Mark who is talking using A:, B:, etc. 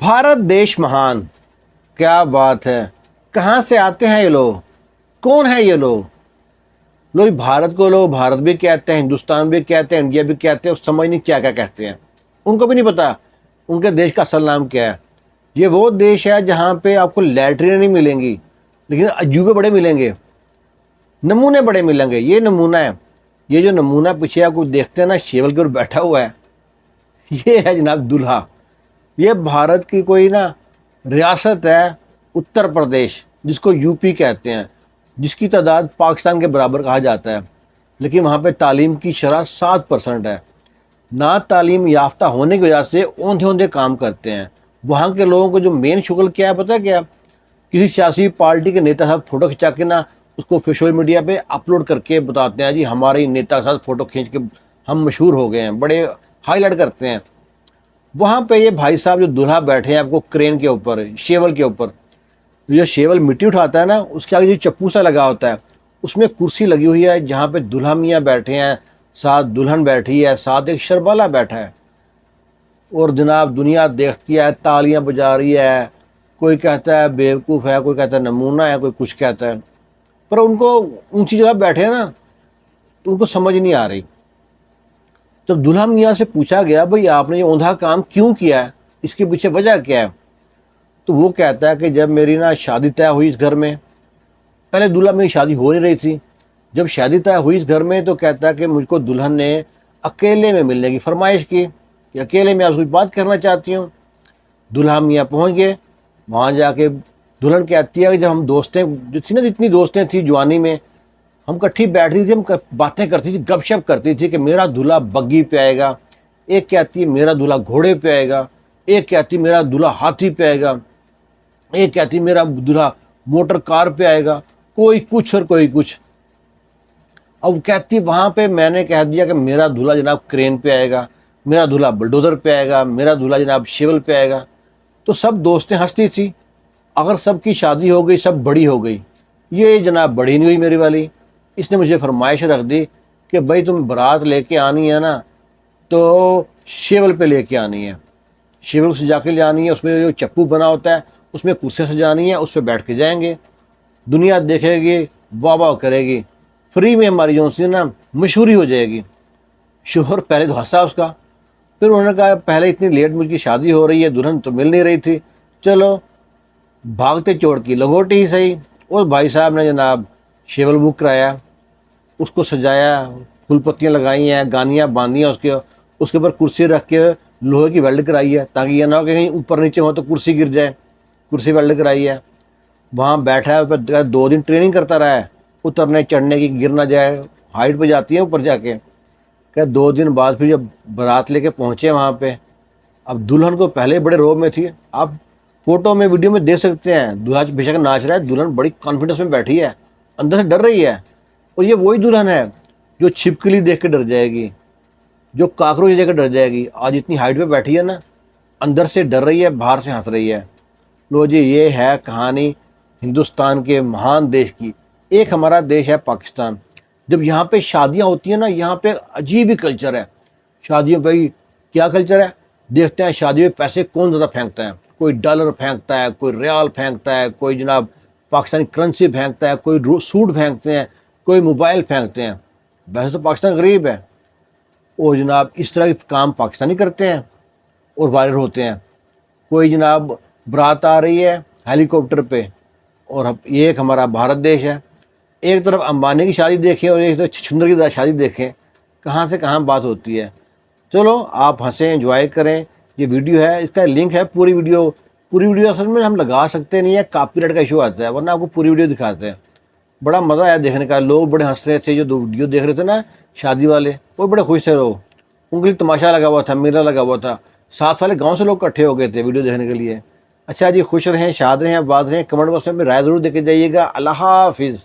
A: भारत देश महान, क्या बात है। कहाँ से आते हैं ये लोग, कौन है ये लोग? लोग भारत को लोग भारत भी कहते हैं, हिंदुस्तान भी कहते हैं, इंडिया भी कहते हैं, समझ नहीं क्या क्या कहते हैं। उनको भी नहीं पता उनके देश का असल नाम क्या है। ये वो देश है जहाँ पे आपको लैट्रिन नहीं मिलेंगी, लेकिन अजूबे बड़े मिलेंगे, नमूने बड़े मिलेंगे। ये नमूना है, ये जो नमूना पीछे आपको देखते हैं ना, शेवल के ऊपर बैठा हुआ है, ये है जनाब दूल्हा। ये भारत की कोई ना रियासत है, उत्तर प्रदेश, जिसको यूपी कहते हैं, जिसकी तादाद पाकिस्तान के बराबर कहा जाता है, लेकिन वहाँ पे तालीम की शरह 7% है। ना तालीम याफ्ता होने की वजह से औंधे औंधे काम करते हैं। वहाँ के लोगों को जो मेन शुगल क्या है पता है क्या? किसी सियासी पार्टी के नेता साथ फ़ोटो खिंचा के ना उसको सोशल मीडिया पे अपलोड करके बताते हैं, जी हमारे नेता के साथ फ़ोटो खींच के हम मशहूर हो गए हैं, बड़े हाईलाइट करते हैं। वहाँ पे ये भाई साहब जो दूल्हा बैठे हैं आपको क्रेन के ऊपर, शेवल के ऊपर, जो शेवल मिट्टी उठाता है ना, उसके आगे जो चप्पू सा लगा होता है, उसमें कुर्सी लगी हुई है जहाँ पे दूल्हा मियाँ बैठे हैं, साथ दुल्हन बैठी है, साथ एक शरबाला बैठा है। और जनाब दुनिया देखती है, तालियां बजा रही है, कोई कहता है बेवकूफ़ है, कोई कहता है नमूना है, कोई कुछ कहता है। पर उनको ऊंची जगह बैठे हैं ना, तो उनको समझ नहीं आ रही। जब दूल्हा मियाँ से पूछा गया भाई आपने ये औंधा काम क्यों किया है, इसके पीछे वजह क्या है, तो वो कहता है कि जब मेरी ना शादी तय हुई इस घर में, पहले दूल्हा मेरी शादी हो नहीं रही थी, जब शादी तय हुई इस घर में तो कहता है कि मुझको दुल्हन ने अकेले में मिलने की फरमाइश की कि अकेले में आपसे कुछ बात करना चाहती हूँ। दूल्हा मियाँ पहुँच गए, वहाँ जाके दुल्हन कहती है कि जब हम दोस्तें जो थी ना, जितनी दोस्तें थी जवानी में, हम इकट्ठी बैठती थी, हम बातें करती थी, गपशप करती थी कि मेरा दूल्हा बग्गी पे आएगा, एक कहती है मेरा दूल्हा घोड़े पे आएगा, एक कहती है मेरा दूल्हा हाथी पे आएगा, एक कहती है मेरा दूल्हा मोटर कार पे आएगा, कोई कुछ और कोई कुछ। अब कहती वहाँ पे मैंने कह दिया कि मेरा दूल्हा जनाब क्रेन पे आएगा, मेरा दूल्हा बुलडोज़र पे आएगा, मेरा दूल्हा जनाब शेवल पे आएगा। तो सब दोस्तें हंसती थी। अगर सबकी शादी हो गई, सब बड़ी हो गई, ये जनाब बड़ी नहीं हुई मेरी वाली। इसने मुझे फरमाइश रख दी कि भाई तुम बारात लेके आनी है ना, तो शेवल पे लेके आनी है, शेवल को सजा के ले आनी है, उसमें जो चप्पू बना होता है उसमें कुर्सियाँ सजानी है, उस पर बैठ के जाएंगे, दुनिया देखेगी, वाह वाह करेगी, फ्री में हमारी जो सी ना मशहूरी हो जाएगी। शोहर पहले तो हंसा उसका, फिर उन्होंने कहा पहले इतनी लेट मुझकी शादी हो रही है, दुल्हन तो मिल नहीं रही थी, चलो भागते चोट की लगोटी ही सही। और भाई साहब ने जनाब शेवल बुक कराया, उसको सजाया, फूल पत्तियाँ लगाई हैं, गानियाँ बांधी हैं, उसके ऊपर कुर्सी रख के लोहे की वेल्ड कराई है, ताकि ये ना हो कि कहीं ऊपर नीचे हो तो कुर्सी गिर जाए, कुर्सी वेल्ड कराई है। वहाँ बैठा है, ऊपर 2 दिन ट्रेनिंग करता रहा है, उतरने चढ़ने की, गिर ना जाए, हाइट पे जाती है ऊपर जाके। क्या 2 दिन बाद फिर जब बारात लेके पहुँचे वहाँ पे, अब दुल्हन को पहले बड़े रोब में थी, आप फोटो में वीडियो में देख सकते हैं, दूल्हा बेशक नाच रहा है, दुल्हन बड़ी कॉन्फिडेंस में बैठी है, अंदर से डर रही है। और ये वही दुल्हन है जो छिपकली देख के डर जाएगी, जो काकरोच देख के डर जाएगी। आज इतनी हाइट पे बैठी है ना, अंदर से डर रही है, बाहर से हंस रही है। लो जी, ये है कहानी हिंदुस्तान के महान देश की। एक हमारा देश है पाकिस्तान। जब यहाँ पे शादियाँ होती हैं ना, यहाँ पे अजीब ही कल्चर है शादियों पे। क्या कल्चर है देखते हैं, शादियों में पैसे कौन ज़्यादा फेंकता है। कोई डॉलर फेंकता है, कोई रियाल फेंकता है, कोई जनाब पाकिस्तानी करेंसी फेंकता है, कोई सूट फेंकते हैं, कोई मोबाइल फेंकते हैं। वैसे तो पाकिस्तान गरीब है, और जनाब इस तरह के काम पाकिस्तानी करते हैं और वायरल होते हैं। कोई जनाब बारात आ रही है हेलीकॉप्टर पे, और ये एक हमारा भारत देश है। एक तरफ अंबानी की शादी देखें और एक तरफ छछूंदर की शादी देखें, कहाँ से कहाँ बात होती है। चलो आप हंसें, एंजॉय करें। ये वीडियो है, इसका लिंक है, पूरी वीडियो असल में हम लगा सकते नहीं है, कॉपीराइट का इशू आता है, वरना आपको पूरी वीडियो दिखाते हैं। बड़ा मज़ा आया देखने का, लोग बड़े हंस रहे थे, जो 2 वीडियो देख रहे थे ना शादी वाले, वो बड़े खुश थे लोग। उनके लिए तमाशा लगा हुआ था, मेला लगा हुआ था, साथ वाले गाँव से लोग इकट्ठे हो गए थे वीडियो देखने के लिए। अच्छा जी, खुश रहें, शाद रहें, आबाद रहें। कमेंट बॉक्स में अपनी राय ज़रूर दे के जाइएगा। अल्लाह हाफिज़।